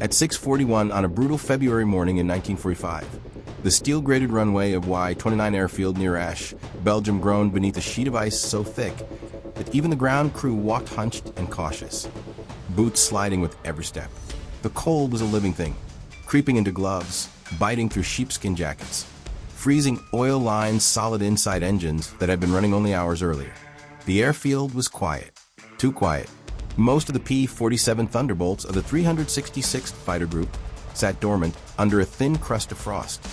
At 6:41 on a brutal February morning in 1945, the steel-grated runway of Y-29 airfield near Asch, Belgium groaned beneath a sheet of ice so thick that even the ground crew walked hunched and cautious, boots sliding with every step. The cold was a living thing, creeping into gloves, biting through sheepskin jackets, freezing oil-lined solid inside engines that had been running only hours earlier. The airfield was quiet, too quiet. Most of the P-47 Thunderbolts of the 366th Fighter Group sat dormant under a thin crust of frost,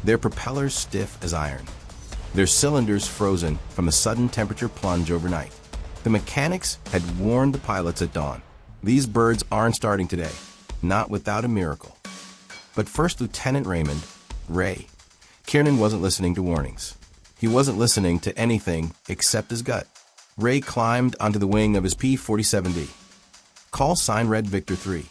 their propellers stiff as iron, their cylinders frozen from the sudden temperature plunge overnight. The mechanics had warned the pilots at dawn. These birds aren't starting today, not without a miracle. But First Lieutenant Raymond, Ray, Kiernan wasn't listening to warnings. He wasn't listening to anything except his gut. Ray climbed onto the wing of his P-47D. Call sign Red Victor 3,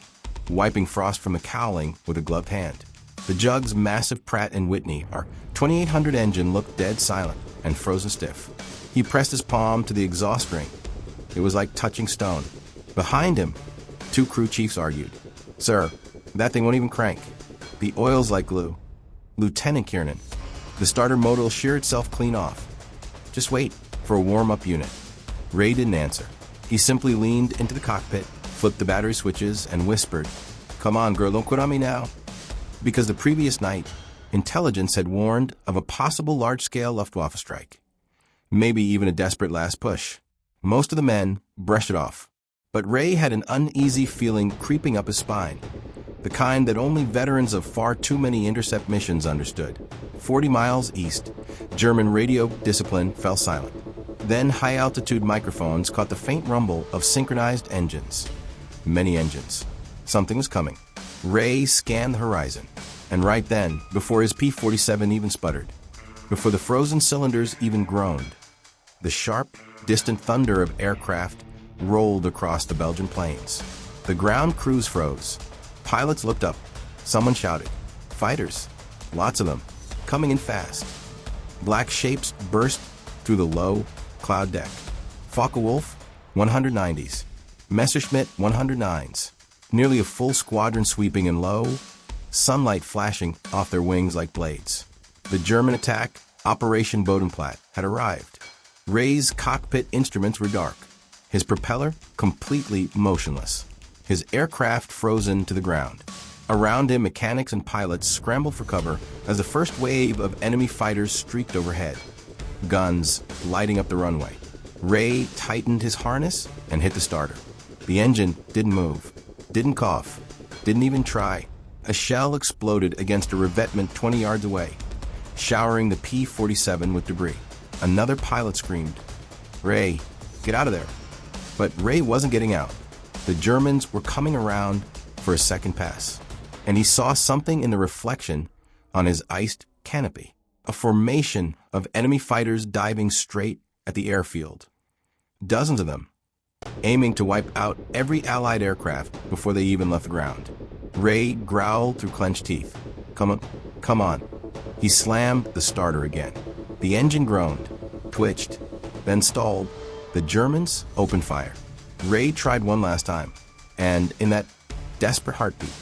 wiping frost from the cowling with a gloved hand. The Jug's massive Pratt & Whitney, our 2800 engine, looked dead silent and frozen stiff. He pressed his palm to the exhaust ring. It was like touching stone. Behind him, two crew chiefs argued. "Sir, that thing won't even crank. The oil's like glue." "Lieutenant Kiernan, the starter motor will shear itself clean off. Just wait for a warm-up unit." Ray didn't answer. He simply leaned into the cockpit, flipped the battery switches, and whispered, "Come on, girl, don't quit on me now." Because the previous night, intelligence had warned of a possible large-scale Luftwaffe strike. Maybe even a desperate last push. Most of the men brushed it off. But Ray had an uneasy feeling creeping up his spine, the kind that only veterans of far too many intercept missions understood. 40 miles east, German radio discipline fell silent. Then high-altitude microphones caught the faint rumble of synchronized engines. Many engines. Something was coming. Ray scanned the horizon, and right then, before his P-47 even sputtered, before the frozen cylinders even groaned, the sharp, distant thunder of aircraft rolled across the Belgian plains. The ground crews froze. Pilots looked up. Someone shouted, "Fighters!" Lots of them, coming in fast. Black shapes burst through the low cloud deck. Focke-Wulf 190s, Messerschmitt 109s, nearly a full squadron sweeping in low, sunlight flashing off their wings like blades. The German attack, Operation Bodenplatte, had arrived. Ray's cockpit instruments were dark, his propeller completely motionless, his aircraft frozen to the ground. Around him, mechanics and pilots scrambled for cover as the first wave of enemy fighters streaked overhead, guns lighting up the runway. Ray tightened his harness and hit the starter. The engine didn't move, didn't cough, didn't even try. A shell exploded against a revetment 20 yards away, showering the P-47 with debris. Another pilot screamed, "Ray, get out of there." But Ray wasn't getting out. The Germans were coming around for a second pass, and he saw something in the reflection on his iced canopy. A formation of enemy fighters diving straight at the airfield. Dozens of them, aiming to wipe out every Allied aircraft before they even left the ground. Ray growled through clenched teeth. Come on. He slammed the starter again. The engine groaned, twitched, then stalled. The Germans opened fire. Ray tried one last time, and in that desperate heartbeat,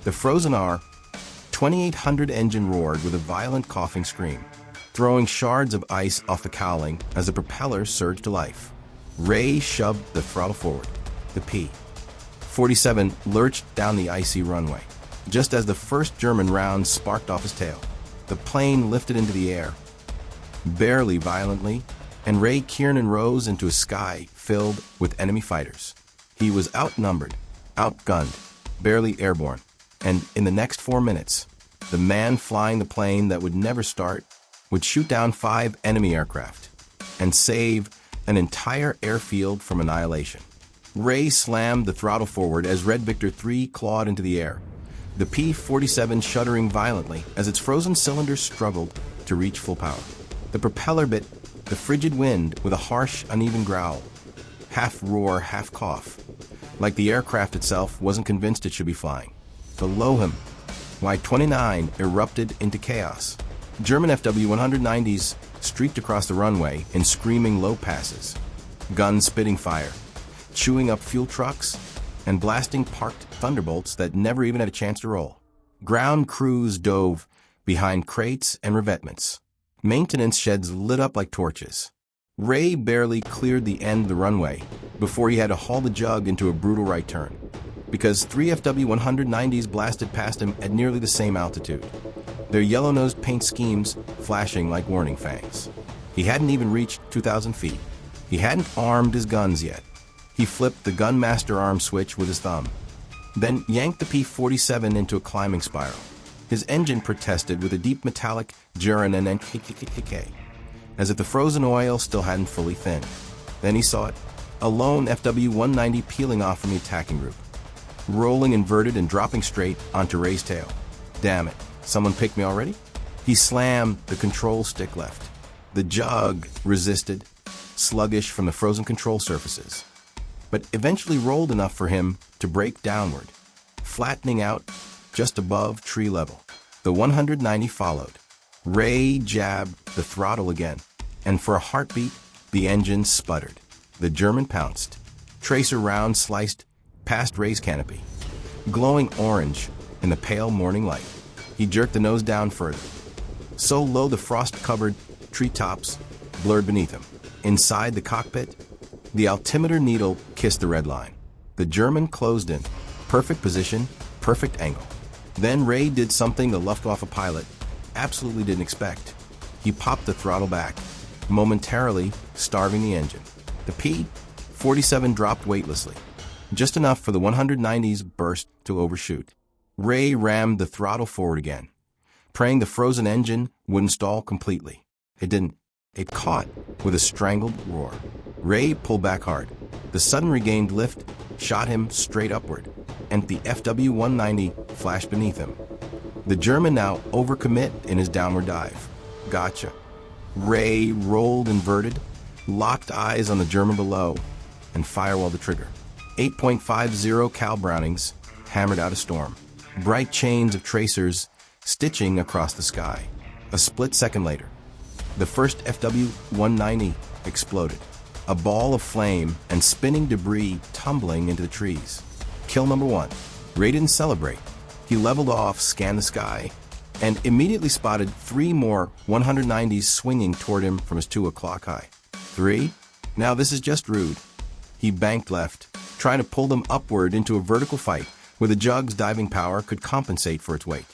the frozen R-2800 engine roared with a violent coughing scream, throwing shards of ice off the cowling as the propeller surged to life. Ray shoved the throttle forward. The P-47 lurched down the icy runway. Just as the first German round sparked off his tail, the plane lifted into the air, barely violently, and Ray Kiernan rose into a sky filled with enemy fighters. He was outnumbered, outgunned, barely airborne, and in the next 4 minutes, the man flying the plane that would never start would shoot down 5 enemy aircraft and save an entire airfield from annihilation. Ray slammed the throttle forward as Red Victor 3 clawed into the air, the P-47 shuddering violently as its frozen cylinders struggled to reach full power. The propeller bit the frigid wind with a harsh, uneven growl, half roar, half cough, like the aircraft itself wasn't convinced it should be flying. Below him, Y-29 erupted into chaos. German FW-190s streaked across the runway in screaming low passes, guns spitting fire, chewing up fuel trucks, and blasting parked thunderbolts that never even had a chance to roll. Ground crews dove behind crates and revetments. Maintenance sheds lit up like torches. Ray barely cleared the end of the runway before he had to haul the jug into a brutal right turn, because three FW-190s blasted past him at nearly the same altitude, their yellow-nosed paint schemes flashing like warning fangs. He hadn't even reached 2,000 feet. He hadn't armed his guns yet. He flipped the gunmaster arm switch with his thumb, then yanked the P-47 into a climbing spiral. His engine protested with a deep metallic jurren and as if the frozen oil still hadn't fully thinned. Then he saw it, a lone FW-190 peeling off from the attacking group, rolling inverted and dropping straight onto Ray's tail. Damn it, someone picked me already? He slammed the control stick left. The jug resisted, sluggish from the frozen control surfaces, but eventually rolled enough for him to break downward, flattening out just above tree level. The 190 followed. Ray jabbed the throttle again, and for a heartbeat, the engine sputtered. The German pounced. Tracer rounds sliced past Ray's canopy, glowing orange in the pale morning light. He jerked the nose down further, so low the frost-covered treetops blurred beneath him. Inside the cockpit, the altimeter needle kissed the red line. The German closed in. Perfect position, perfect angle. Then Ray did something the Luftwaffe pilot absolutely didn't expect. He popped the throttle back, momentarily starving the engine. The P-47 dropped weightlessly, just enough for the 190's burst to overshoot. Ray rammed the throttle forward again, praying the frozen engine wouldn't stall completely. It didn't. It caught with a strangled roar. Ray pulled back hard. The sudden regained lift shot him straight upward, and the FW-190 flashed beneath him. The German now overcommit in his downward dive. Gotcha. Ray rolled inverted, locked eyes on the German below, and firewalled the trigger. 8.50 cal Brownings hammered out a storm. Bright chains of tracers stitching across the sky. A split second later, the first FW-190 exploded. A ball of flame and spinning debris tumbling into the trees. Kill number one. Ray didn't celebrate. He leveled off, scanned the sky, and immediately spotted three more 190s swinging toward him from his 2 o'clock high. 3? Now this is just rude. He banked left, trying to pull them upward into a vertical fight where the jug's diving power could compensate for its weight.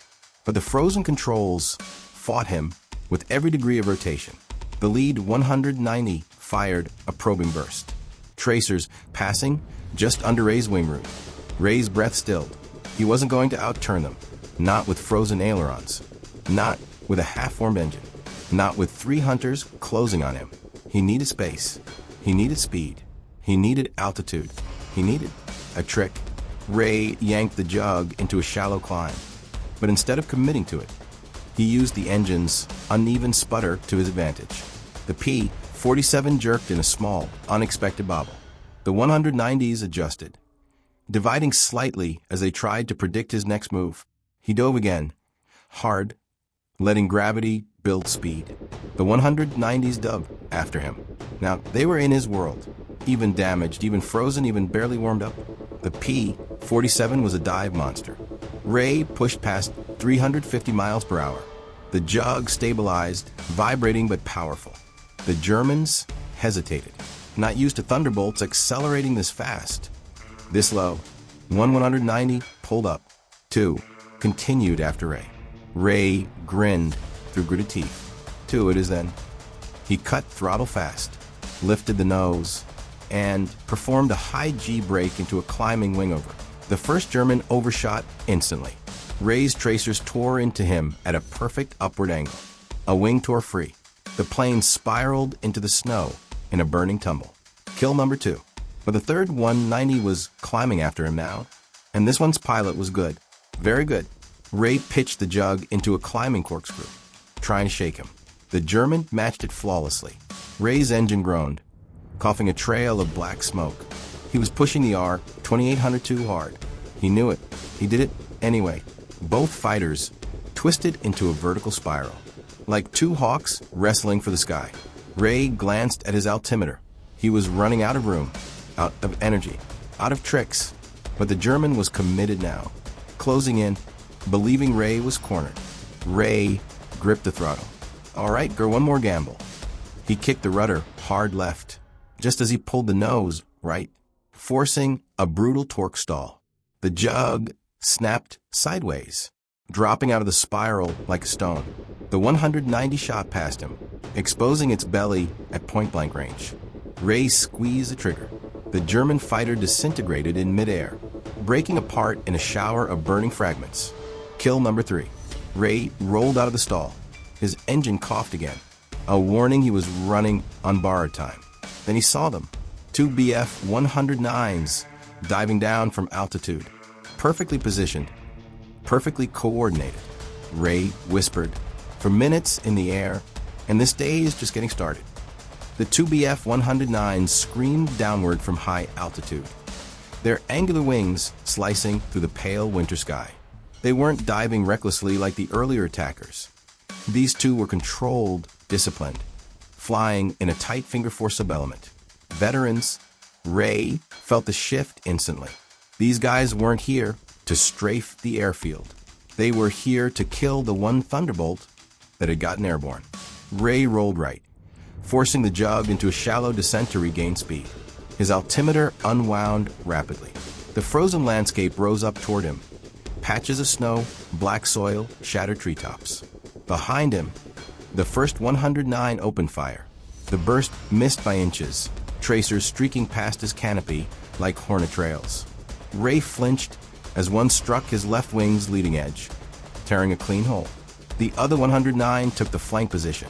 But the frozen controls fought him with every degree of rotation. The lead 190 fired a probing burst. Tracers passing just under Ray's wing root. Ray's breath stilled. He wasn't going to outturn them. Not with frozen ailerons. Not with a half-formed engine. Not with 3 hunters closing on him. He needed space. He needed speed. He needed altitude. He needed a trick. Ray yanked the jug into a shallow climb. But instead of committing to it, he used the engine's uneven sputter to his advantage. The P-47 jerked in a small, unexpected bobble. The 190s adjusted, dividing slightly as they tried to predict his next move. He dove again, hard, letting gravity build speed. The 190s dove after him. Now, they were in his world, even damaged, even frozen, even barely warmed up. The P-47 was a dive monster. Ray pushed past 350 miles per hour. The jug stabilized, vibrating but powerful. The Germans hesitated, not used to thunderbolts accelerating this fast. This low. 190 pulled up. 2 continued after Ray. Ray grinned through gritted teeth. 2 it is then. He cut throttle fast, lifted the nose, and performed a high G brake into a climbing wingover. The first German overshot instantly. Ray's tracers tore into him at a perfect upward angle. A wing tore free. The plane spiraled into the snow in a burning tumble. Kill number 2. But the third 190 was climbing after him now, and this one's pilot was good. Very good. Ray pitched the jug into a climbing corkscrew, trying to shake him. The German matched it flawlessly. Ray's engine groaned, coughing a trail of black smoke. He was pushing the R-2800 too hard. He knew it. He did it anyway. Both fighters twisted into a vertical spiral, like two hawks wrestling for the sky. Ray glanced at his altimeter. He was running out of room, out of energy, out of tricks. But the German was committed now, closing in, believing Ray was cornered. Ray gripped the throttle. All right, go one more gamble. He kicked the rudder hard left, just as he pulled the nose right, forcing a brutal torque stall. The jug snapped sideways, dropping out of the spiral like a stone. The 190 shot past him, exposing its belly at point-blank range. Ray squeezed the trigger. The German fighter disintegrated in midair, breaking apart in a shower of burning fragments. Kill number 3. Ray rolled out of the stall. His engine coughed again, a warning he was running on borrowed time. Then he saw them. 2 BF-109s diving down from altitude, perfectly positioned, perfectly coordinated. Ray whispered, "For minutes in the air, and this day is just getting started." The 2 BF-109s screamed downward from high altitude, their angular wings slicing through the pale winter sky. They weren't diving recklessly like the earlier attackers. These two were controlled, disciplined, flying in a tight finger four subelement. Veterans. Ray felt the shift instantly. These guys weren't here to strafe the airfield. They were here to kill the one Thunderbolt that had gotten airborne. Ray rolled right, forcing the jug into a shallow descent to regain speed. His altimeter unwound rapidly. The frozen landscape rose up toward him. Patches of snow, black soil, shattered treetops. Behind him, the first 109 opened fire. The burst missed by inches, tracers streaking past his canopy like hornet trails. Ray flinched as one struck his left wing's leading edge, tearing a clean hole. The other 109 took the flank position,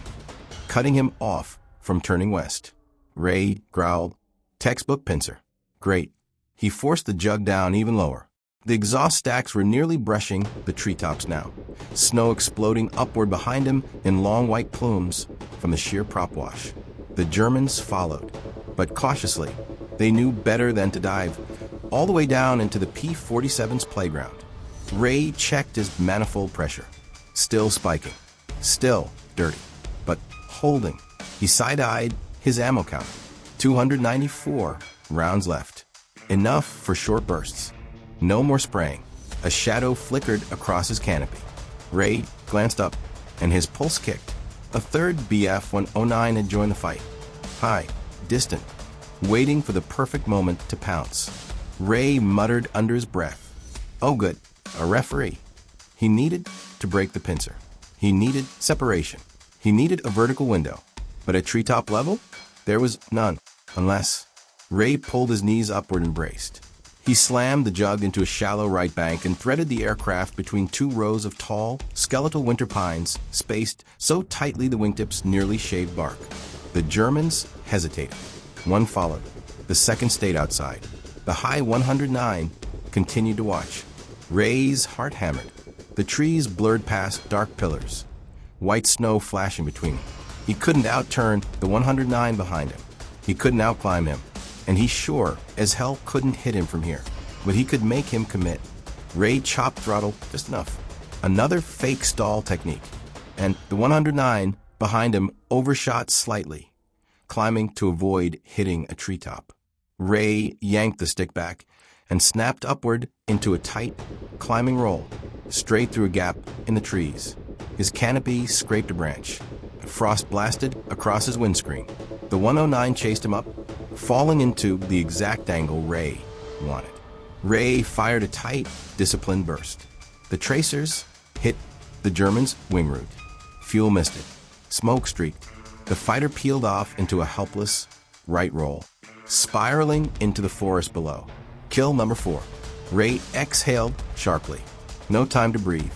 cutting him off from turning west. Ray growled, "Textbook pincer." Great. He forced the jug down even lower. The exhaust stacks were nearly brushing the treetops now, snow exploding upward behind him in long white plumes from the sheer prop wash. The Germans followed, but cautiously. They knew better than to dive all the way down into the P-47's playground. Ray checked his manifold pressure. Still spiking. Still dirty. But holding. He side-eyed his ammo count. 294 rounds left. Enough for short bursts. No more spraying. A shadow flickered across his canopy. Ray glanced up, and his pulse kicked. A third BF-109 had joined the fight. High, distant, waiting for the perfect moment to pounce. Ray muttered under his breath, "Oh good, a referee." He needed to break the pincer. He needed separation. He needed a vertical window. But at treetop level, there was none, unless... Ray pulled his knees upward and braced. He slammed the jug into a shallow right bank and threaded the aircraft between 2 rows of tall, skeletal winter pines, spaced so tightly the wingtips nearly shaved bark. The Germans hesitated. One followed. The second stayed outside. The high 109 continued to watch. Ray's heart hammered. The trees blurred past dark pillars, white snow flashing between them. He couldn't outturn the 109 behind him. He couldn't outclimb him. And he sure as hell couldn't hit him from here. But he could make him commit. Ray chopped throttle just enough. Another fake stall technique. And the 109 behind him overshot slightly, climbing to avoid hitting a treetop. Ray yanked the stick back and snapped upward into a tight, climbing roll, straight through a gap in the trees. His canopy scraped a branch. Frost blasted across his windscreen. The 109 chased him up, falling into the exact angle Ray wanted. Ray fired a tight, disciplined burst. The tracers hit the German's wing root. Fuel misted. Smoke streaked. The fighter peeled off into a helpless right roll, spiraling into the forest below. Kill number 4. Ray exhaled sharply. No time to breathe.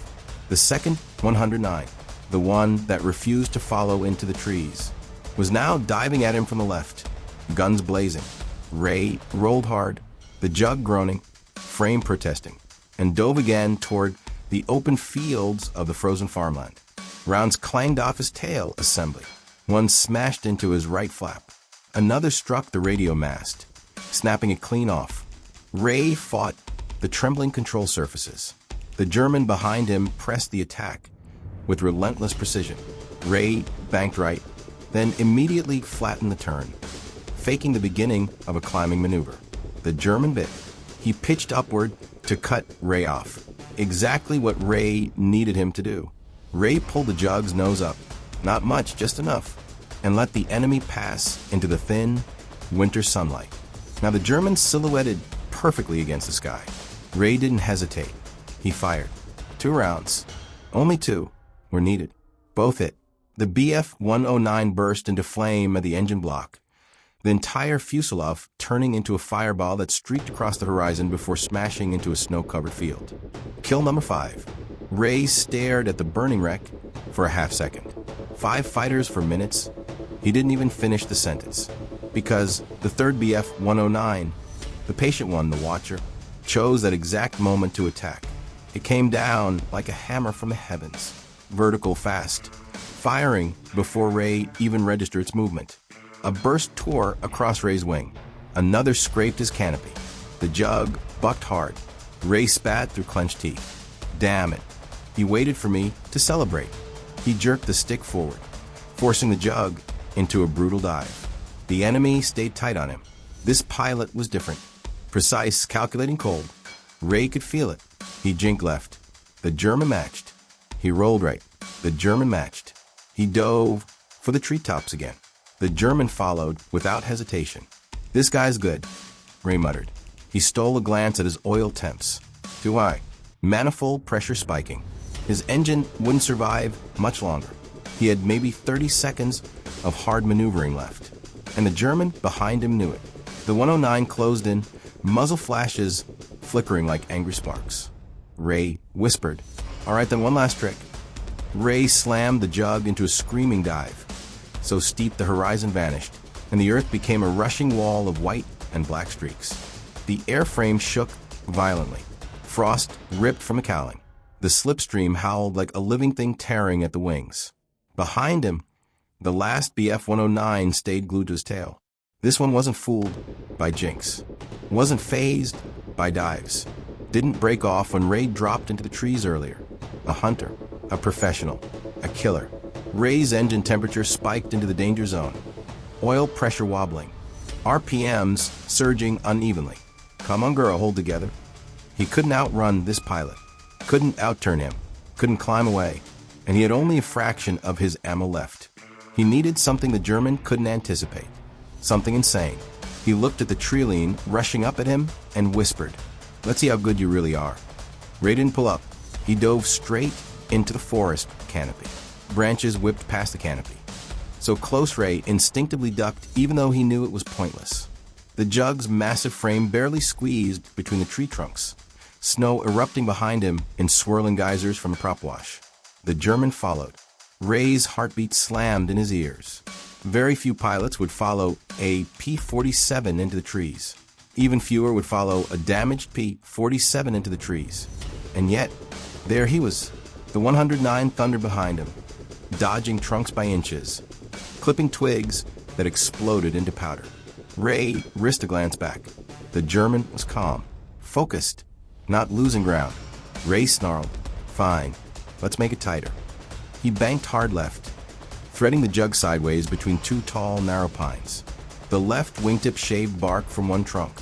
The second 109, the one that refused to follow into the trees, was now diving at him from the left, guns blazing. Ray rolled hard, the jug groaning, frame protesting, and dove again toward the open fields of the frozen farmland. Rounds clanged off his tail assembly. One smashed into his right flap. Another struck the radio mast, snapping it clean off. Ray fought the trembling control surfaces. The German behind him pressed the attack with relentless precision. Ray banked right, then immediately flattened the turn, faking the beginning of a climbing maneuver. The German bit. He pitched upward to cut Ray off. Exactly what Ray needed him to do. Ray pulled the jug's nose up, not much, just enough, and let the enemy pass into the thin, winter sunlight. Now the German silhouetted perfectly against the sky. Ray didn't hesitate. He fired. 2 rounds. Only 2 were needed. Both hit. The Bf-109 burst into flame at the engine block, the entire fuselage turning into a fireball that streaked across the horizon before smashing into a snow-covered field. Kill number 5. Ray stared at the burning wreck for a half-second. 5 fighters for minutes. He didn't even finish the sentence, because the third Bf-109, the patient one, the watcher, chose that exact moment to attack. It came down like a hammer from the heavens, vertical fast, firing before Ray even registered its movement. A burst tore across Ray's wing. Another scraped his canopy. The jug bucked hard. Ray spat through clenched teeth. Damn it. He waited for me to celebrate. He jerked the stick forward, forcing the jug into a brutal dive. The enemy stayed tight on him. This pilot was different. Precise, calculating cold. Ray could feel it. He jinked left. The German matched. He rolled right. The German matched. He dove for the treetops again. The German followed without hesitation. This guy's good, Ray muttered. He stole a glance at his oil temps. Too high. Manifold pressure spiking. His engine wouldn't survive much longer. He had maybe 30 seconds of hard maneuvering left. And the German behind him knew it. The 109 closed in, muzzle flashes flickering like angry sparks. Ray whispered, "All right, then one last trick." Ray slammed the jug into a screaming dive. So steep the horizon vanished, and the earth became a rushing wall of white and black streaks. The airframe shook violently. Frost ripped from the cowling. The slipstream howled like a living thing tearing at the wings. Behind him, the last Bf-109 stayed glued to his tail. This one wasn't fooled by jinx. Wasn't phased by dives. Didn't break off when Ray dropped into the trees earlier. A hunter, a professional, a killer. Ray's engine temperature spiked into the danger zone. Oil pressure wobbling. RPMs surging unevenly. Come on, girl, hold together. He couldn't outrun this pilot. Couldn't outturn him. Couldn't climb away. And he had only a fraction of his ammo left. He needed something the German couldn't anticipate. Something insane. He looked at the trilene rushing up at him and whispered, "Let's see how good you really are." Ray didn't pull up. He dove straight into the forest canopy. Branches whipped past the canopy. So close Ray instinctively ducked even though he knew it was pointless. The jug's massive frame barely squeezed between the tree trunks, snow erupting behind him in swirling geysers from a prop wash. The German followed. Ray's heartbeat slammed in his ears. Very few pilots would follow a P-47 into the trees. Even fewer would follow a damaged P-47 into the trees. And yet, there he was, the 109 thundered behind him, dodging trunks by inches, clipping twigs that exploded into powder. Ray risked a glance back. The German was calm, focused, not losing ground. Ray snarled, "Fine, let's make it tighter." He banked hard left, threading the jug sideways between 2 tall, narrow pines. The left wingtip shaved bark from one trunk,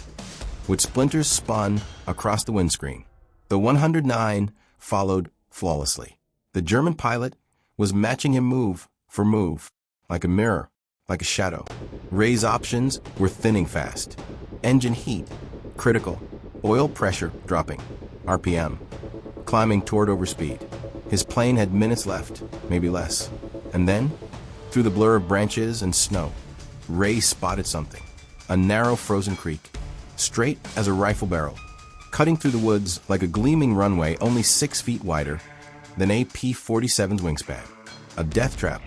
with splinters spun across the windscreen. The 109 followed flawlessly. The German pilot was matching him move for move, like a mirror, like a shadow. Ray's options were thinning fast. Engine heat, critical. Oil pressure dropping. RPM, climbing toward overspeed. His plane had minutes left, maybe less. And then, through the blur of branches and snow, Ray spotted something. A narrow frozen creek, straight as a rifle barrel, cutting through the woods like a gleaming runway only 6 feet wider than a P-47's wingspan. A death trap,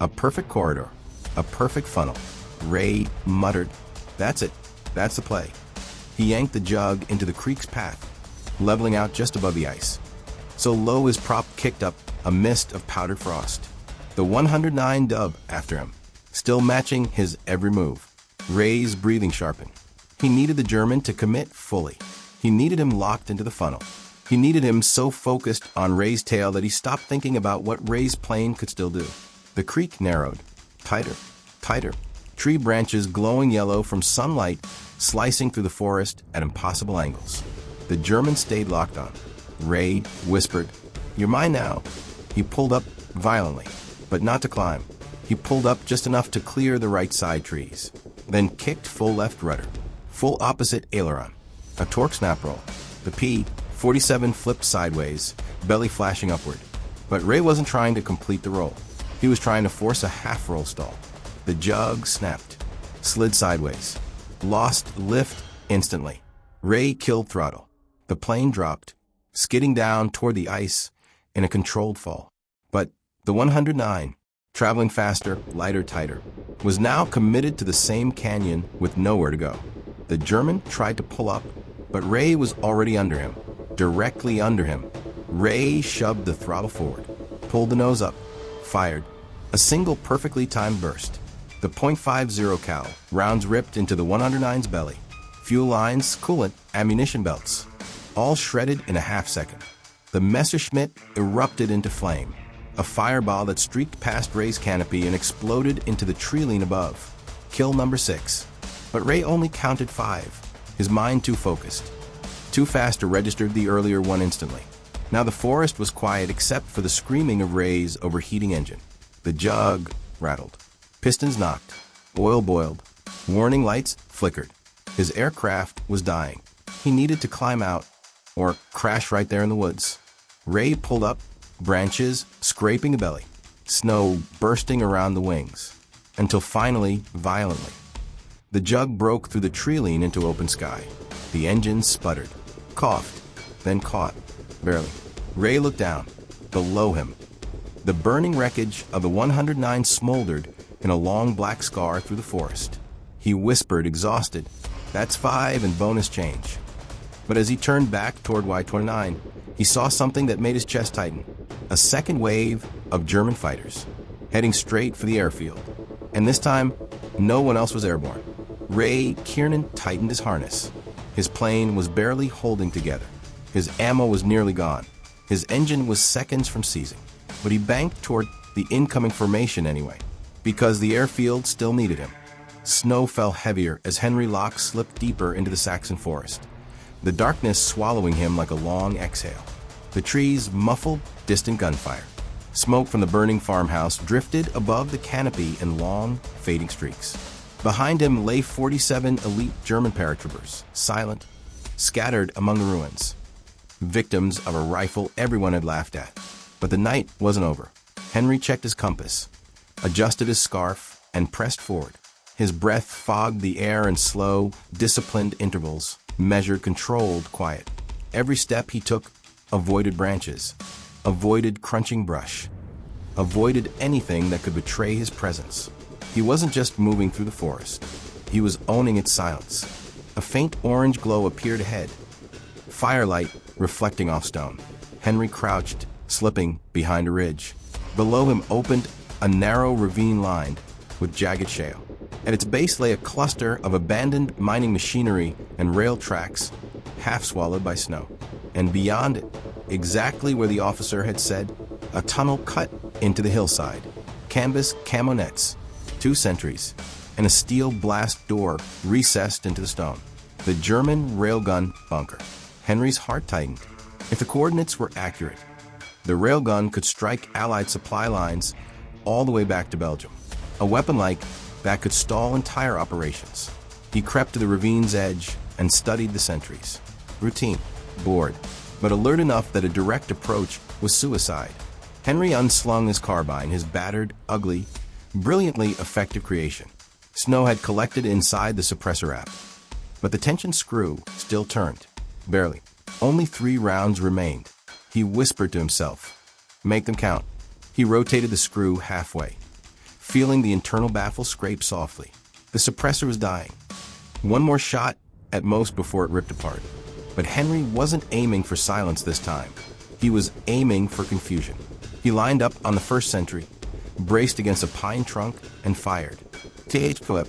a perfect corridor, a perfect funnel. Ray muttered, "That's it. That's the play." He yanked the jug into the creek's path, leveling out just above the ice. So low his prop kicked up a mist of powdered frost. The 109 dove after him, still matching his every move. Ray's breathing sharpened. He needed the German to commit fully. He needed him locked into the funnel. He needed him so focused on Ray's tail that he stopped thinking about what Ray's plane could still do. The creek narrowed, tighter, tighter. Tree branches glowing yellow from sunlight slicing through the forest at impossible angles. The German stayed locked on. Ray whispered, "You're mine now." He pulled up violently, but not to climb. He pulled up just enough to clear the right side trees, then kicked full left rudder, full opposite aileron, a torque snap roll. The P-47 flipped sideways, belly flashing upward. But Ray wasn't trying to complete the roll. He was trying to force a half-roll stall. The jug snapped, slid sideways, lost lift instantly. Ray killed throttle. The plane dropped, skidding down toward the ice in a controlled fall. But the 109, traveling faster, lighter, tighter, was now committed to the same canyon with nowhere to go. The German tried to pull up, but Ray was already under him, directly under him. Ray shoved the throttle forward, pulled the nose up, fired. A single perfectly timed burst. The .50 cal rounds ripped into the 109's belly. Fuel lines, coolant, ammunition belts, all shredded in a half-second. The Messerschmitt erupted into flame, a fireball that streaked past Ray's canopy and exploded into the tree-line above. Kill number 6. But Ray only counted 5, his mind too focused, too fast to register the earlier one instantly. Now the forest was quiet except for the screaming of Ray's overheating engine. The jug rattled. Pistons knocked. Oil boiled. Warning lights flickered. His aircraft was dying. He needed to climb out or crash right there in the woods. Ray pulled up, branches scraping the belly, snow bursting around the wings, until finally, violently, the jug broke through the tree line into open sky. The engine sputtered, coughed, then caught, barely. Ray looked down. Below him, the burning wreckage of the 109 smoldered in a long black scar through the forest. He whispered, exhausted, "That's 5 and bonus change." But as he turned back toward Y-29, he saw something that made his chest tighten. A second wave of German fighters, heading straight for the airfield. And this time, no one else was airborne. Ray Kiernan tightened his harness. His plane was barely holding together. His ammo was nearly gone. His engine was seconds from seizing. But he banked toward the incoming formation anyway, because the airfield still needed him. Snow fell heavier as Henry Locke slipped deeper into the Saxon forest, the darkness swallowing him like a long exhale. The trees muffled distant gunfire. Smoke from the burning farmhouse drifted above the canopy in long, fading streaks. Behind him lay 47 elite German paratroopers, silent, scattered among the ruins, victims of a rifle everyone had laughed at. But the night wasn't over. Henry checked his compass, adjusted his scarf, and pressed forward. His breath fogged the air in slow, disciplined intervals, measured, controlled, quiet. Every step he took avoided branches, avoided crunching brush, avoided anything that could betray his presence. He wasn't just moving through the forest. He was owning its silence. A faint orange glow appeared ahead, firelight reflecting off stone. Henry crouched, slipping behind a ridge. Below him opened a narrow ravine lined with jagged shale. At its base lay a cluster of abandoned mining machinery and rail tracks, half swallowed by snow. And beyond it, exactly where the officer had said, a tunnel cut into the hillside. Canvas camo nets, 2 sentries, and a steel blast door recessed into the stone. The German railgun bunker. Henry's heart tightened. If the coordinates were accurate, the railgun could strike Allied supply lines all the way back to Belgium. A weapon like that could stall entire operations. He crept to the ravine's edge and studied the sentries. Routine, bored, but alert enough that a direct approach was suicide. Henry unslung his carbine, his battered, ugly, brilliantly effective creation. Snow had collected inside the suppressor app, but the tension screw still turned, barely. Only 3 rounds remained. He whispered to himself, "Make them count." He rotated the screw halfway, feeling the internal baffle scrape softly. The suppressor was dying. One more shot at most before it ripped apart. But Henry wasn't aiming for silence this time. He was aiming for confusion. He lined up on the first sentry, braced against a pine trunk, and fired. TH clip.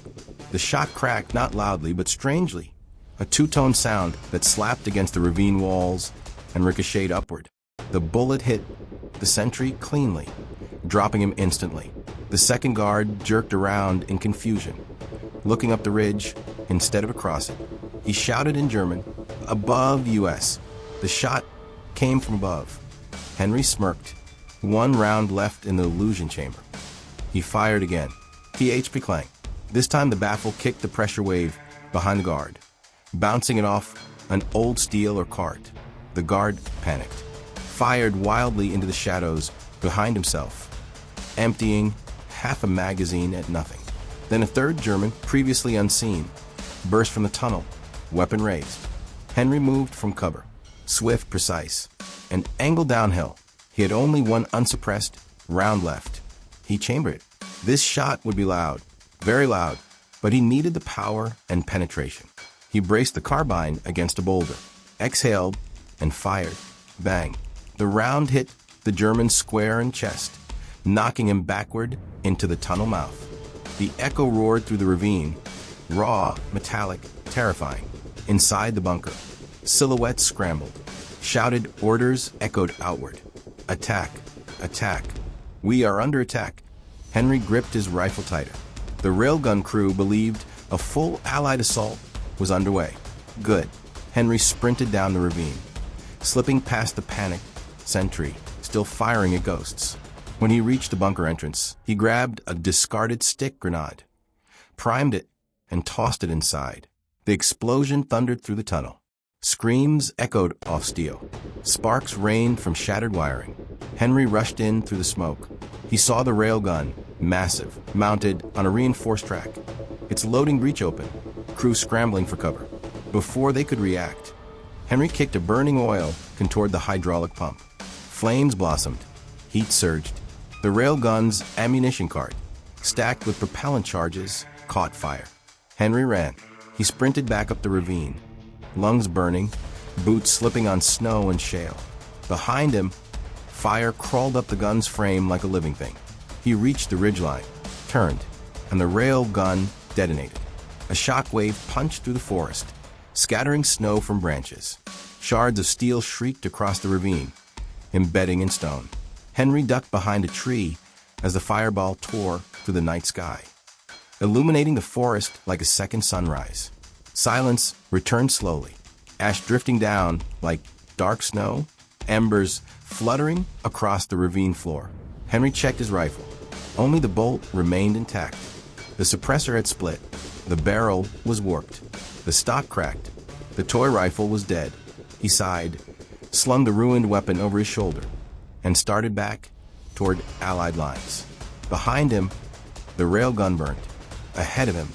The shot cracked not loudly but strangely, a 2-tone sound that slapped against the ravine walls and ricocheted upward. The bullet hit the sentry cleanly, dropping him instantly. The second guard jerked around in confusion, looking up the ridge instead of across it. He shouted in German, above U.S. The shot came from above. Henry smirked. One round left in the illusion chamber. He fired again. THP clang. This time the baffle kicked the pressure wave behind the guard, bouncing it off an old steel or cart. The guard panicked, fired wildly into the shadows behind himself, emptying half a magazine at nothing. Then a third German, previously unseen, burst from the tunnel, weapon raised. Henry moved from cover, swift, precise, and angled downhill. He had only one unsuppressed round left. He chambered it. This shot would be loud, very loud, but he needed the power and penetration. He braced the carbine against a boulder, exhaled, and fired. Bang. The round hit the German square in chest, knocking him backward into the tunnel mouth. The echo roared through the ravine, raw, metallic, terrifying. Inside the bunker, silhouettes scrambled. Shouted orders echoed outward. Attack! Attack! We are under attack! Henry gripped his rifle tighter. The railgun crew believed a full Allied assault was underway. Good. Henry sprinted down the ravine, slipping past the panicked sentry, still firing at ghosts. When he reached the bunker entrance, he grabbed a discarded stick grenade, primed it, and tossed it inside. The explosion thundered through the tunnel. Screams echoed off steel. Sparks rained from shattered wiring. Henry rushed in through the smoke. He saw the railgun, massive, mounted on a reinforced track. Its loading breech open, crew scrambling for cover. Before they could react, Henry kicked a burning oil toward the hydraulic pump. Flames blossomed. Heat surged. The railgun's ammunition cart, stacked with propellant charges, caught fire. Henry ran. He sprinted back up the ravine, lungs burning, boots slipping on snow and shale. Behind him, fire crawled up the gun's frame like a living thing. He reached the ridgeline, turned, and the rail gun detonated. A shockwave punched through the forest, scattering snow from branches. Shards of steel shrieked across the ravine, embedding in stone. Henry ducked behind a tree as the fireball tore through the night sky, illuminating the forest like a second sunrise. Silence returned slowly, ash drifting down like dark snow, embers fluttering across the ravine floor. Henry checked his rifle. Only the bolt remained intact. The suppressor had split. The barrel was warped. The stock cracked. The toy rifle was dead. He sighed, slung the ruined weapon over his shoulder, and started back toward Allied lines. Behind him, the railgun burned. Ahead of him,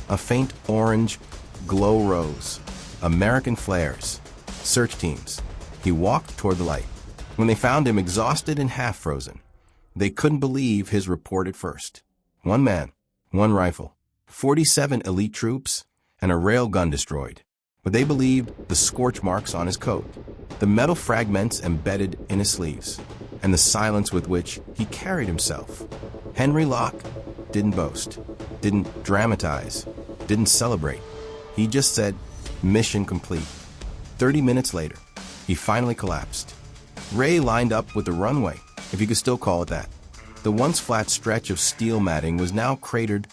a faint orange glow rose. American flares. Search teams. He walked toward the light. When they found him exhausted and half-frozen, they couldn't believe his report at first. One man, one rifle, 47 elite troops, and a railgun destroyed. But they believed the scorch marks on his coat, the metal fragments embedded in his sleeves, and the silence with which he carried himself. Henry Locke didn't boast, didn't dramatize, didn't celebrate. He just said, mission complete. 30 minutes later, he finally collapsed. Ray lined up with the runway, if you could still call it that. The once flat stretch of steel matting was now cratered,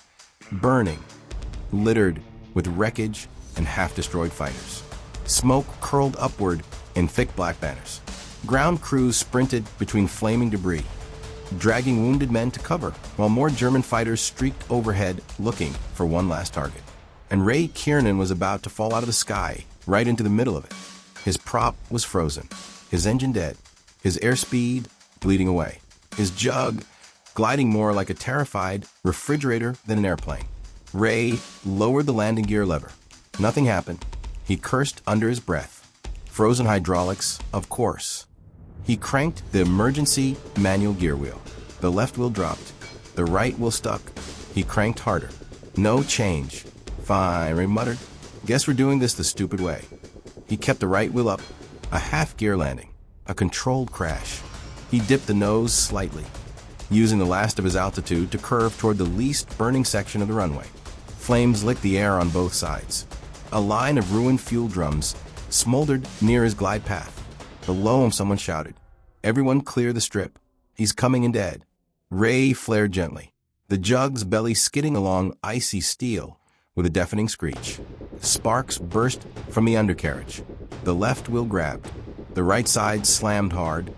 burning, littered with wreckage and half-destroyed fighters. Smoke curled upward in thick black banners. Ground crews sprinted between flaming debris, dragging wounded men to cover, while more German fighters streaked overhead looking for one last target. And Ray Kiernan was about to fall out of the sky, right into the middle of it. His prop was frozen, his engine dead, his airspeed bleeding away, his jug gliding more like a terrified refrigerator than an airplane. Ray lowered the landing gear lever. Nothing happened. He cursed under his breath. Frozen hydraulics, of course. He cranked the emergency manual gear wheel. The left wheel dropped. The right wheel stuck. He cranked harder. No change. Fine, Ray muttered. Guess we're doing this the stupid way. He kept the right wheel up. A half-gear landing. A controlled crash. He dipped the nose slightly, using the last of his altitude to curve toward the least burning section of the runway. Flames licked the air on both sides. A line of ruined fuel drums smoldered near his glide path. Below him, someone shouted, "Everyone clear the strip. He's coming in dead." Ray flared gently, the jug's belly skidding along icy steel with a deafening screech. Sparks burst from the undercarriage. The left wheel grabbed. The right side slammed hard,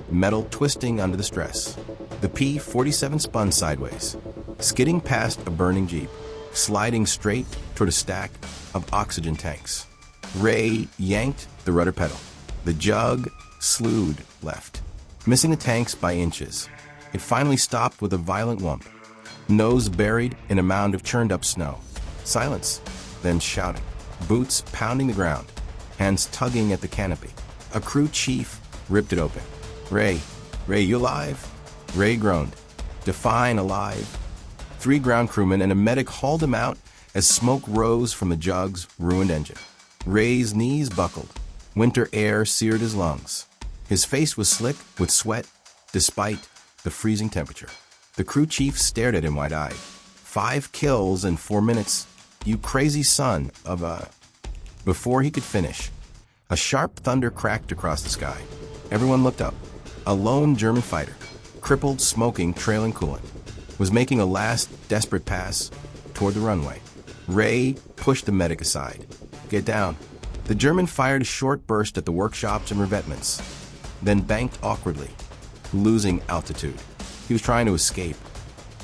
metal twisting under the stress. The P-47 spun sideways, skidding past a burning Jeep, sliding straight toward a stack of oxygen tanks. Ray yanked the rudder pedal. The Jug slewed left, missing the tanks by inches. It finally stopped with a violent whump, nose buried in a mound of churned-up snow. Silence, then shouting. Boots pounding the ground, hands tugging at the canopy. A crew chief ripped it open. Ray, you alive? Ray groaned. Define alive. 3 ground crewmen and a medic hauled him out as smoke rose from the Jug's ruined engine. Ray's knees buckled. Winter air seared his lungs. His face was slick with sweat, despite the freezing temperature. The crew chief stared at him wide-eyed. 5 kills in 4 minutes, you crazy son of a... Before he could finish, a sharp thunder cracked across the sky. Everyone looked up. A lone German fighter, crippled, smoking, trailing coolant, was making a last desperate pass toward the runway. Ray pushed the medic aside. Get down. The German fired a short burst at the workshops and revetments, then banked awkwardly, losing altitude. He was trying to escape,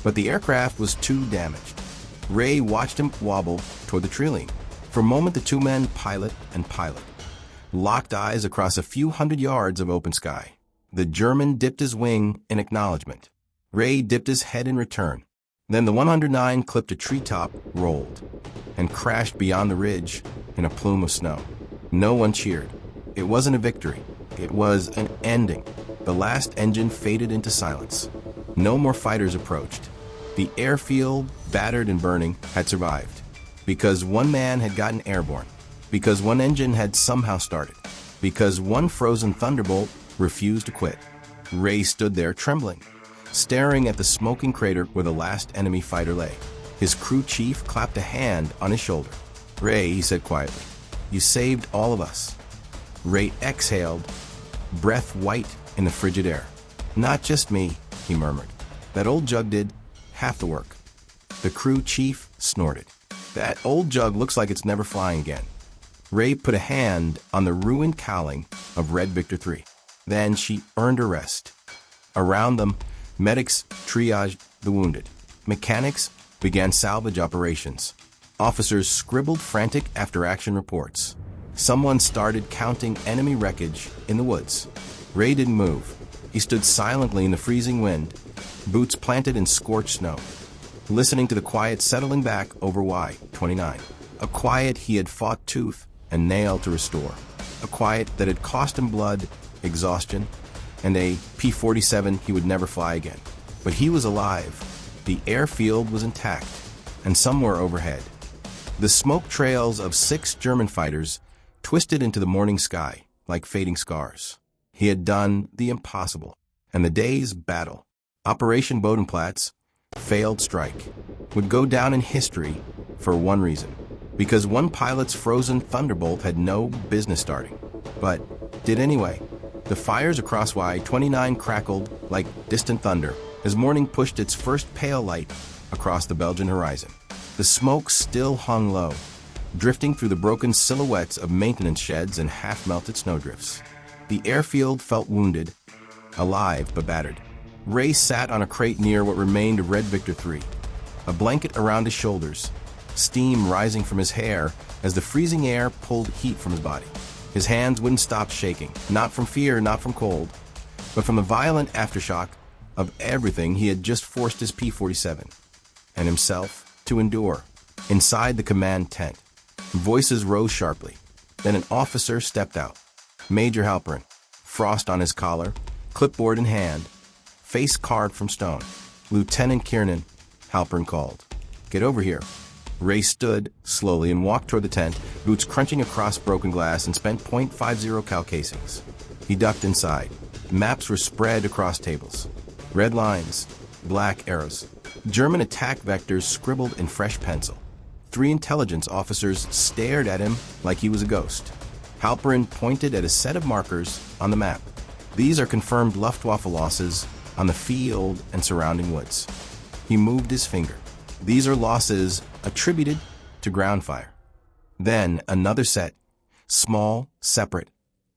but the aircraft was too damaged. Ray watched him wobble toward the tree. For a moment, the 2 men, pilot and pilot, locked eyes across a few hundred yards of open sky. The German dipped his wing in acknowledgement. Ray dipped his head in return. Then the 109 clipped a treetop, rolled, and crashed beyond the ridge in a plume of snow. No one cheered. It wasn't a victory. It was an ending. The last engine faded into silence. No more fighters approached. The airfield, battered and burning, had survived. Because one man had gotten airborne. Because one engine had somehow started. Because one frozen thunderbolt refused to quit. Ray stood there trembling, staring at the smoking crater where the last enemy fighter lay. His crew chief clapped a hand on his shoulder. Ray, he said quietly, you saved all of us. Ray exhaled, breath white in the frigid air. Not just me, he murmured. That old Jug did half the work. The crew chief snorted. That old Jug looks like it's never flying again. Ray put a hand on the ruined cowling of Red Victor 3. Then she earned her rest. Around them, medics triaged the wounded. Mechanics began salvage operations. Officers scribbled frantic after-action reports. Someone started counting enemy wreckage in the woods. Ray didn't move. He stood silently in the freezing wind, boots planted in scorched snow, listening to the quiet settling back over Y-29. A quiet he had fought tooth and nail to restore. A quiet that had cost him blood, exhaustion, and a P-47 he would never fly again. But he was alive. The airfield was intact, and somewhere overhead, the smoke trails of 6 German fighters twisted into the morning sky like fading scars. He had done the impossible, and the day's battle, Operation Bodenplatz, failed strike, would go down in history for one reason. Because one pilot's frozen thunderbolt had no business starting, but did anyway. The fires across Y-29 crackled like distant thunder as morning pushed its first pale light across the Belgian horizon. The smoke still hung low, drifting through the broken silhouettes of maintenance sheds and half-melted snowdrifts. The airfield felt wounded, alive but battered. Ray sat on a crate near what remained of Red Victor 3, a blanket around his shoulders, steam rising from his hair as the freezing air pulled heat from his body. His hands wouldn't stop shaking, not from fear, not from cold, but from the violent aftershock of everything he had just forced his P-47 and himself to endure. Inside the command tent, voices rose sharply. Then an officer stepped out. Major Halperin, frost on his collar, clipboard in hand, face carved from stone. Lieutenant Kiernan, Halperin called. Get over here. Ray stood slowly and walked toward the tent, boots crunching across broken glass and spent .50 cal casings. He ducked inside. Maps were spread across tables. Red lines, black arrows. German attack vectors scribbled in fresh pencil. 3 intelligence officers stared at him like he was a ghost. Halperin pointed at a set of markers on the map. These are confirmed Luftwaffe losses on the field and surrounding woods. He moved his finger. These are losses attributed to ground fire. Then another set, small, separate,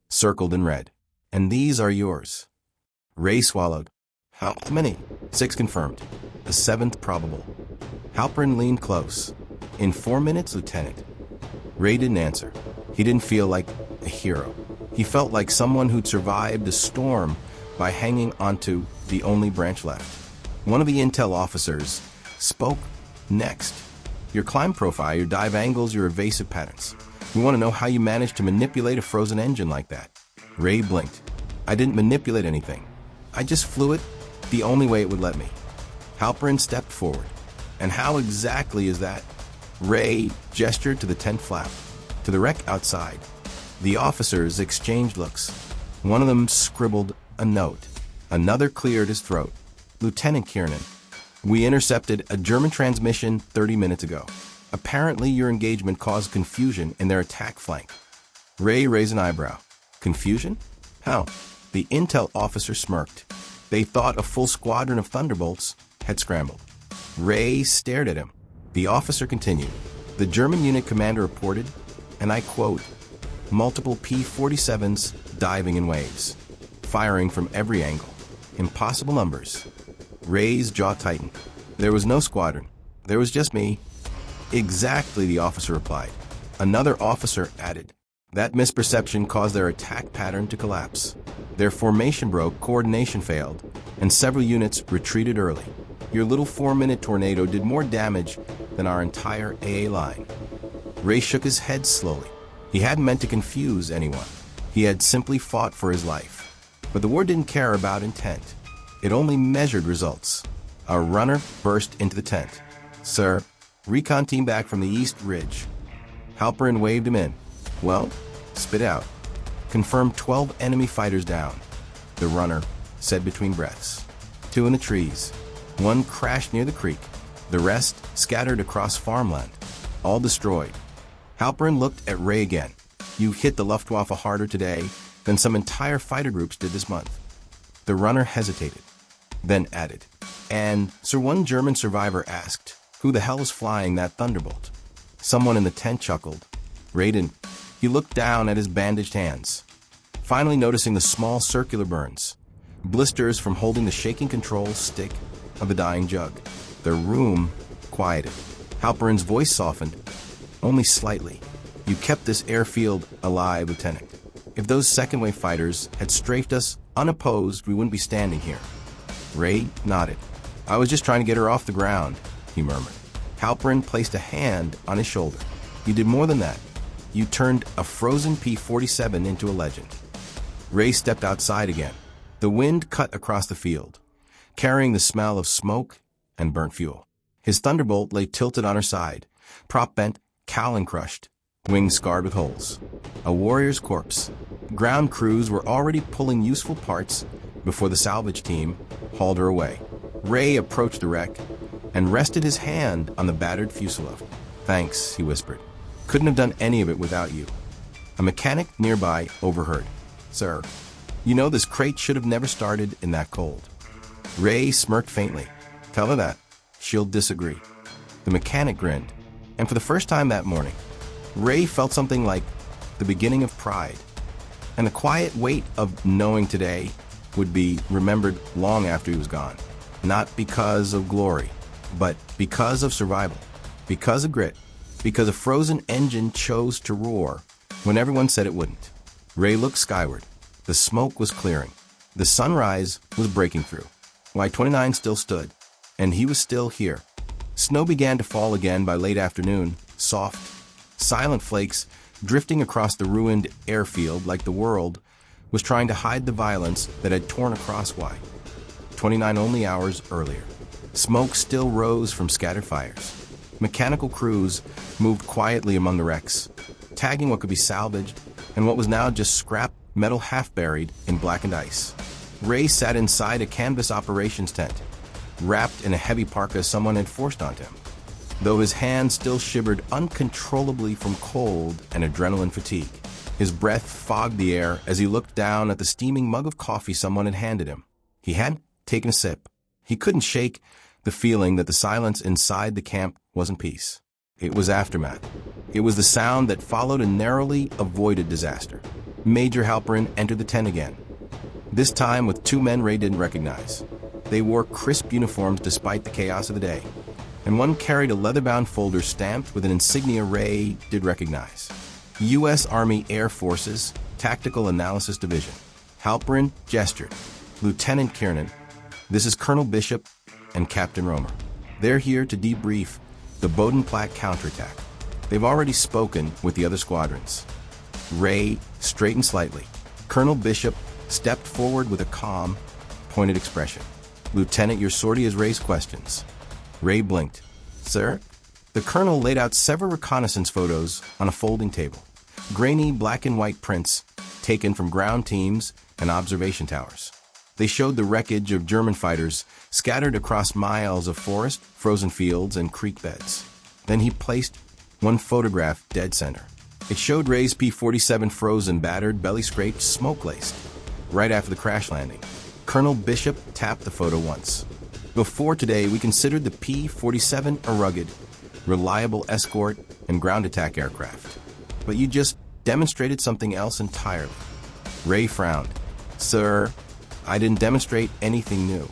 circled in red. And these are yours. Ray swallowed. How many? 6 confirmed. The 7th probable. Halperin leaned close. In 4 minutes, Lieutenant. Ray didn't answer. He didn't feel like a hero. He felt like someone who'd survived a storm by hanging onto the only branch left. One of the intel officers spoke next. Your climb profile, your dive angles, your evasive patterns. We want to know how you managed to manipulate a frozen engine like that. Ray blinked. I didn't manipulate anything. I just flew it the only way it would let me. Halperin stepped forward. And how exactly is that? Ray gestured to the tent flap, to the wreck outside. The officers exchanged looks. One of them scribbled a note. Another cleared his throat. Lieutenant Kiernan, we intercepted a German transmission 30 minutes ago. Apparently your engagement caused confusion in their attack flank. Ray raised an eyebrow. Confusion? How? The intel officer smirked. They thought a full squadron of Thunderbolts had scrambled. Ray stared at him. The officer continued. The German unit commander reported, and I quote, multiple P-47s diving in waves, firing from every angle. Impossible numbers. Ray's jaw tightened. There was no squadron. There was just me. Exactly, the officer replied. Another officer added. That misperception caused their attack pattern to collapse. Their formation broke, coordination failed, and several units retreated early. Your little 4-minute tornado did more damage than our entire AA line. Ray shook his head slowly. He hadn't meant to confuse anyone. He had simply fought for his life. But the war didn't care about intent. It only measured results. A runner burst into the tent. Sir, recon team back from the East Ridge. Halperin waved him in. Well, spit out. Confirmed 12 enemy fighters down. The runner said between breaths. 2 in the trees. 1 crashed near the creek. The rest scattered across farmland. All destroyed. Halperin looked at Ray again. You hit the Luftwaffe harder today than some entire fighter groups did this month. The runner hesitated, then added. And, sir, one German survivor asked, who the hell is flying that Thunderbolt? Someone in the tent chuckled. Ray didn't. He looked down at his bandaged hands, finally noticing the small circular burns, blisters from holding the shaking control stick of the dying jug. The room quieted. Halperin's voice softened, only slightly. You kept this airfield alive, Lieutenant. If those second-wave fighters had strafed us unopposed, we wouldn't be standing here. Ray nodded. I was just trying to get her off the ground, he murmured. Halperin placed a hand on his shoulder. You did more than that. You turned a frozen P-47 into a legend. Ray stepped outside again. The wind cut across the field, carrying the smell of smoke and burnt fuel. His Thunderbolt lay tilted on her side, prop bent, cowling crushed, wings scarred with holes. A warrior's corpse. Ground crews were already pulling useful parts before the salvage team hauled her away. Ray approached the wreck and rested his hand on the battered fuselage. Thanks, he whispered. Couldn't have done any of it without you. A mechanic nearby overheard. Sir, you know this crate should have never started in that cold. Ray smirked faintly. Tell her that. She'll disagree. The mechanic grinned, and for the first time that morning, Ray felt something like the beginning of pride, and the quiet weight of knowing today would be remembered long after he was gone. Not because of glory, but because of survival, because of grit, because a frozen engine chose to roar when everyone said it wouldn't. Ray looked skyward. The smoke was clearing. The sunrise was breaking through. Y-29 still stood, and he was still here. Snow began to fall again by late afternoon, soft, silent flakes drifting across the ruined airfield like the world was trying to hide the violence that had torn across Y-29 only hours earlier. Smoke still rose from scattered fires. Mechanical crews moved quietly among the wrecks, tagging what could be salvaged and what was now just scrap metal half buried in blackened ice. Ray sat inside a canvas operations tent, wrapped in a heavy parka someone had forced onto him, though his hands still shivered uncontrollably from cold and adrenaline fatigue. His breath fogged the air as he looked down at the steaming mug of coffee someone had handed him. He hadn't taken a sip. He couldn't shake the feeling that the silence inside the camp wasn't peace. It was aftermath. It was the sound that followed a narrowly avoided disaster. Major Halperin entered the tent again. This time with two men Ray didn't recognize. They wore crisp uniforms despite the chaos of the day, and one carried a leather-bound folder stamped with an insignia Ray did recognize. U.S. Army Air Forces Tactical Analysis Division. Halperin gestured. Lieutenant Kiernan, this is Colonel Bishop and Captain Romer. They're here to debrief the Bodenplatte counterattack. They've already spoken with the other squadrons. Ray straightened slightly. Colonel Bishop stepped forward with a calm, pointed expression. Lieutenant, your sortie has raised questions. Ray blinked. Sir? The colonel laid out several reconnaissance photos on a folding table. Grainy black and white prints taken from ground teams and observation towers. They showed the wreckage of German fighters scattered across miles of forest, frozen fields, and creek beds. Then he placed one photograph dead center. It showed Ray's P-47 frozen, battered, belly-scraped, smoke-laced. Right after the crash landing, Colonel Bishop tapped the photo once. Before today, we considered the P-47 a rugged, reliable escort and ground attack aircraft. But you just demonstrated something else entirely. Ray frowned. Sir, I didn't demonstrate anything new.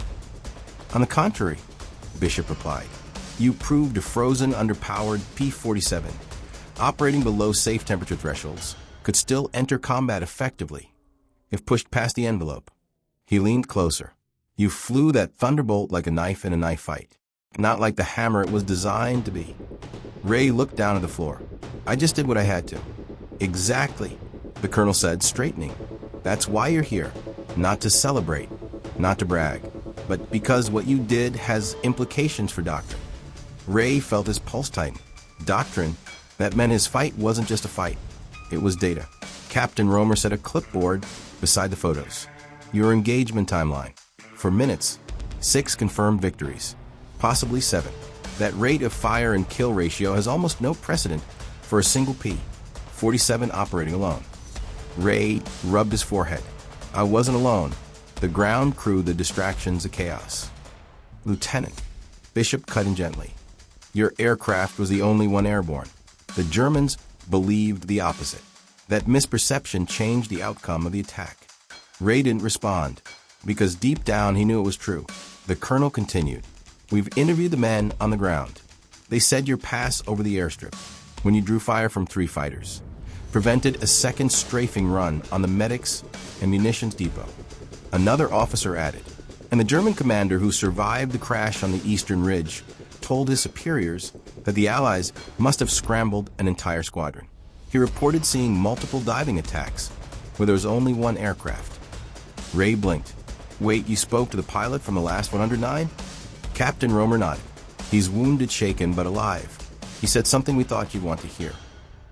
On the contrary, Bishop replied. You proved a frozen, underpowered P-47, operating below safe temperature thresholds, could still enter combat effectively if pushed past the envelope. He leaned closer. You flew that Thunderbolt like a knife in a knife fight, not like the hammer it was designed to be. Ray looked down at the floor. I just did what I had to. Exactly, the colonel said, straightening. That's why you're here. Not to celebrate, not to brag, but because what you did has implications for doctrine. Ray felt his pulse tighten. Doctrine, that meant his fight wasn't just a fight. It was data. Captain Romer set a clipboard beside the photos. Your engagement timeline. For minutes, 6 confirmed victories, possibly 7. That rate of fire and kill ratio has almost no precedent for a single P-47 operating alone. Ray rubbed his forehead. I wasn't alone. The ground crew, the distractions, the chaos. Lieutenant, Bishop cut in gently. Your aircraft was the only one airborne. The Germans believed the opposite. That misperception changed the outcome of the attack. Ray didn't respond, because deep down he knew it was true. The colonel continued. We've interviewed the men on the ground. They said your pass over the airstrip, when you drew fire from 3 fighters, prevented a second strafing run on the medics and munitions depot. Another officer added, and the German commander who survived the crash on the eastern ridge told his superiors that the Allies must have scrambled an entire squadron. He reported seeing multiple diving attacks where there was only one aircraft. Ray blinked. Wait, you spoke to the pilot from the last 109? Captain Romer nodded. He's wounded, shaken, but alive. He said something we thought you'd want to hear.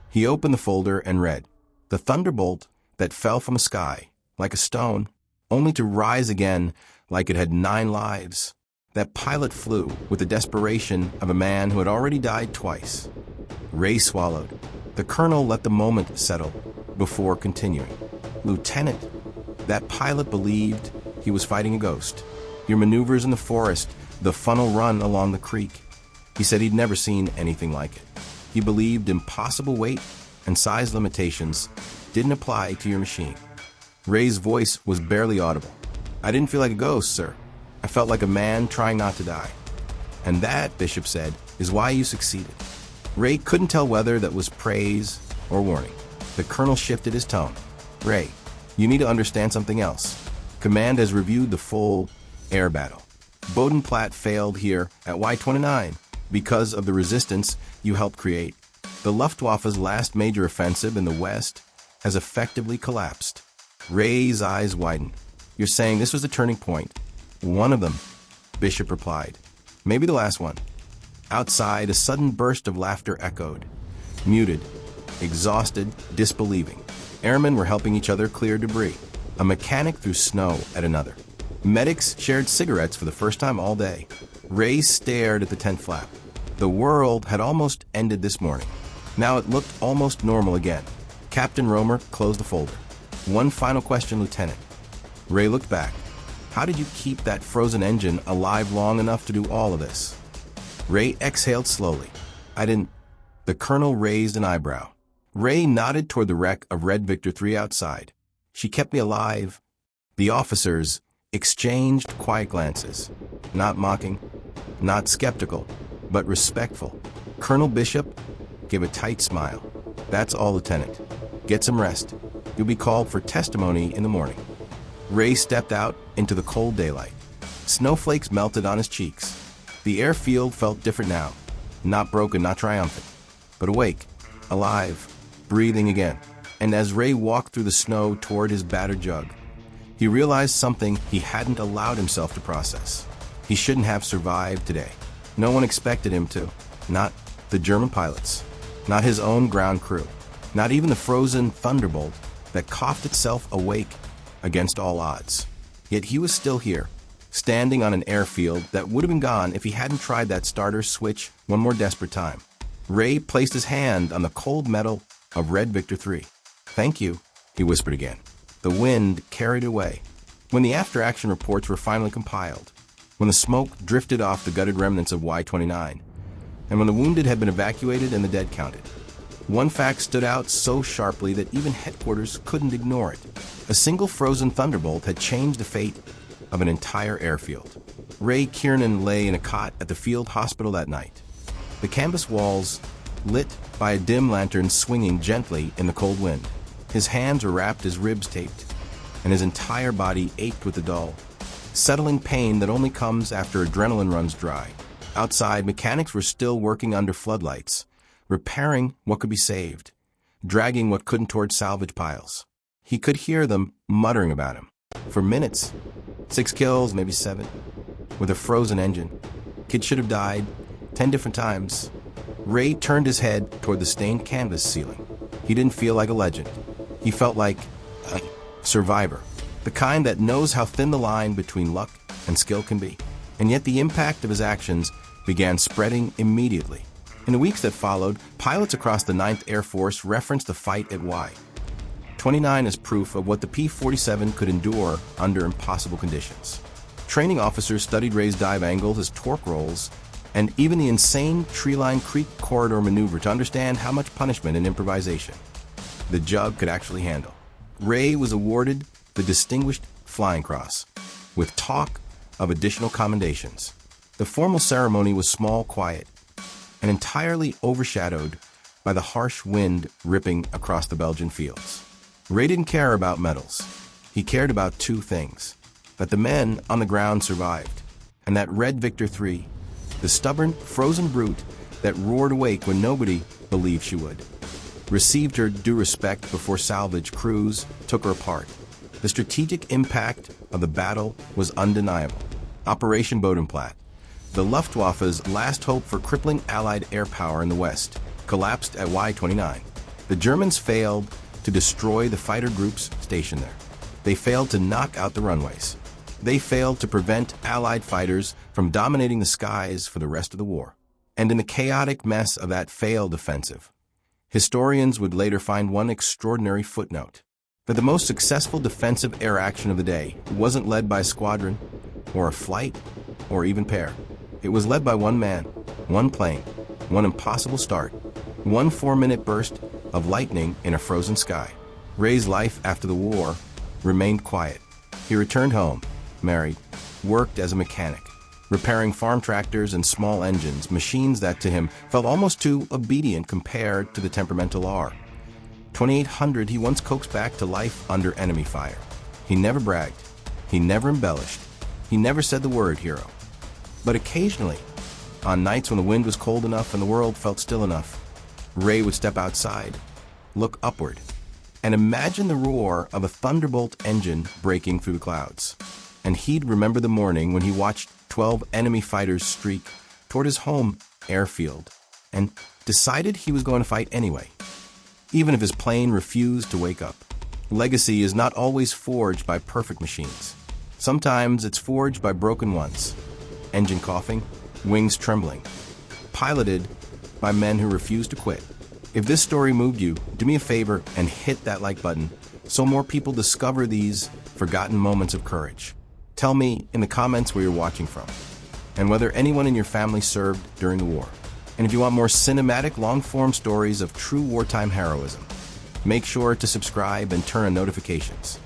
He opened the folder and read, the Thunderbolt that fell from the sky, like a stone, only to rise again like it had 9 lives. That pilot flew with the desperation of a man who had already died twice. Ray swallowed. The colonel let the moment settle before continuing. Lieutenant, that pilot believed he was fighting a ghost. Your maneuvers in the forest, the funnel run along the creek. He said he'd never seen anything like it. He believed impossible weight and size limitations didn't apply to your machine. Ray's voice was barely audible. I didn't feel like a ghost, sir. I felt like a man trying not to die. And that, Bishop said, is why you succeeded. Ray couldn't tell whether that was praise or warning. The colonel shifted his tone. Ray, you need to understand something else. Command has reviewed the full air battle. Bodenplatte failed here at Y-29 because of the resistance you helped create. The Luftwaffe's last major offensive in the West has effectively collapsed. Ray's eyes widened. You're saying this was the turning point? One of them, Bishop replied. Maybe the last one. Outside, a sudden burst of laughter echoed. Muted, exhausted, disbelieving. Airmen were helping each other clear debris. A mechanic threw snow at another. Medics shared cigarettes for the first time all day. Ray stared at the tent flap. The world had almost ended this morning. Now it looked almost normal again. Captain Romer closed the folder. One final question, Lieutenant. Ray looked back. How did you keep that frozen engine alive long enough to do all of this? Ray exhaled slowly. I didn't The colonel raised an eyebrow. Ray nodded toward the wreck of Red Victor 3 outside. She kept me alive. The officers exchanged quiet glances. Not mocking, not skeptical, but respectful. Colonel Bishop gave a tight smile. That's all, Lieutenant. Get some rest. You'll be called for testimony in the morning. Ray stepped out into the cold daylight. Snowflakes melted on his cheeks. The airfield felt different now. Not broken, not triumphant, but awake, alive, breathing again. And as Ray walked through the snow toward his battered jug, he realized something he hadn't allowed himself to process. He shouldn't have survived today. No one expected him to. Not the German pilots. Not his own ground crew. Not even the frozen Thunderbolt that coughed itself awake against all odds. Yet he was still here, standing on an airfield that would have been gone if he hadn't tried that starter switch one more desperate time. Ray placed his hand on the cold metal of Red Victor 3. "Thank you," he whispered again. The wind carried away. When the after-action reports were finally compiled, when the smoke drifted off the gutted remnants of Y-29, and when the wounded had been evacuated and the dead counted, one fact stood out so sharply that even headquarters couldn't ignore it. A single frozen Thunderbolt had changed the fate of an entire airfield. Ray Kiernan lay in a cot at the field hospital that night. The canvas walls lit by a dim lantern swinging gently in the cold wind. His hands were wrapped, his ribs taped, and his entire body ached with the dull, settling pain that only comes after adrenaline runs dry. Outside, mechanics were still working under floodlights, repairing what could be saved, dragging what couldn't toward salvage piles. He could hear them muttering about him. For minutes, 6 kills, maybe 7, with a frozen engine. Kid should have died 10 different times. Ray turned his head toward the stained canvas ceiling. He didn't feel like a legend. He felt like a survivor, the kind that knows how thin the line between luck and skill can be. And yet the impact of his actions began spreading immediately. In the weeks that followed, pilots across the 9th Air Force referenced the fight at Y-29 as proof of what the P-47 could endure under impossible conditions. Training officers studied Ray's dive angles, his torque rolls, and even the insane tree-lined creek corridor maneuver to understand how much punishment and improvisation the jug could actually handle. Ray was awarded the Distinguished Flying Cross, with talk of additional commendations. The formal ceremony was small, quiet, and entirely overshadowed by the harsh wind ripping across the Belgian fields. Ray didn't care about medals. He cared about 2 things: that the men on the ground survived, and that Red Victor 3, the stubborn, frozen brute that roared awake when nobody believed she would, received her due respect before salvage crews took her apart. The strategic impact of the battle was undeniable. Operation Bodenplatte, the Luftwaffe's last hope for crippling Allied air power in the West, collapsed at Y-29. The Germans failed to destroy the fighter groups stationed there. They failed to knock out the runways. They failed to prevent Allied fighters from dominating the skies for the rest of the war. And in the chaotic mess of that failed offensive, historians would later find one extraordinary footnote: that the most successful defensive air action of the day wasn't led by a squadron, or a flight, or even pair. It was led by one man, one plane, one impossible start, one 4-minute burst of lightning in a frozen sky. Ray's life after the war remained quiet. He returned home, married, worked as a mechanic, repairing farm tractors and small engines, machines that to him felt almost too obedient compared to the temperamental R-2800 he once coaxed back to life under enemy fire. He never bragged. He never embellished. He never said the word hero. But occasionally, on nights when the wind was cold enough and the world felt still enough, Ray would step outside, look upward, and imagine the roar of a Thunderbolt engine breaking through the clouds. And he'd remember the morning when he watched 12 enemy fighters streak toward his home airfield and decided he was going to fight anyway, even if his plane refused to wake up. Legacy is not always forged by perfect machines. Sometimes it's forged by broken ones, engine coughing, wings trembling, piloted by men who refuse to quit. If this story moved you, do me a favor and hit that like button so more people discover these forgotten moments of courage. Tell me in the comments where you're watching from, and whether anyone in your family served during the war. And if you want more cinematic, long-form stories of true wartime heroism, make sure to subscribe and turn on notifications.